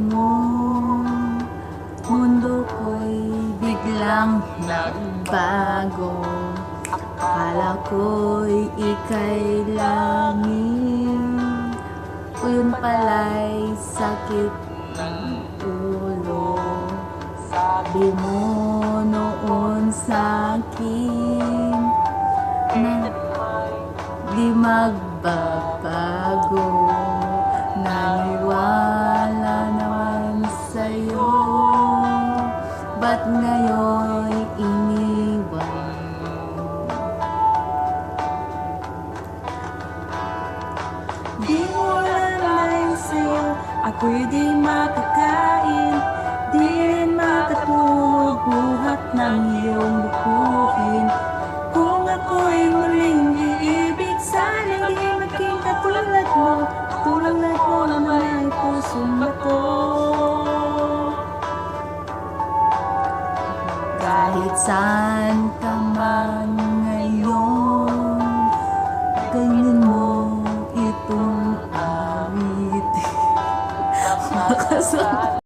mo, mundo ko'y biglang nagbago. Akala ko'y ika'y langit, o yun pala'y sakit ng ulo. Sabi mo noon sa'kin na di magbabago. Naniwala naman sa'yo, ba't ngayon'y iniwan mo? Di mo alam sa'yo, ako'y di makakain, di rin makatulog buhat ng iyong lukuhin. Kung ako'y muling iibig, sana'y di maging katulad mo, tulad mo na may pusong bato. Kahit saan ka man ngayon, ganyan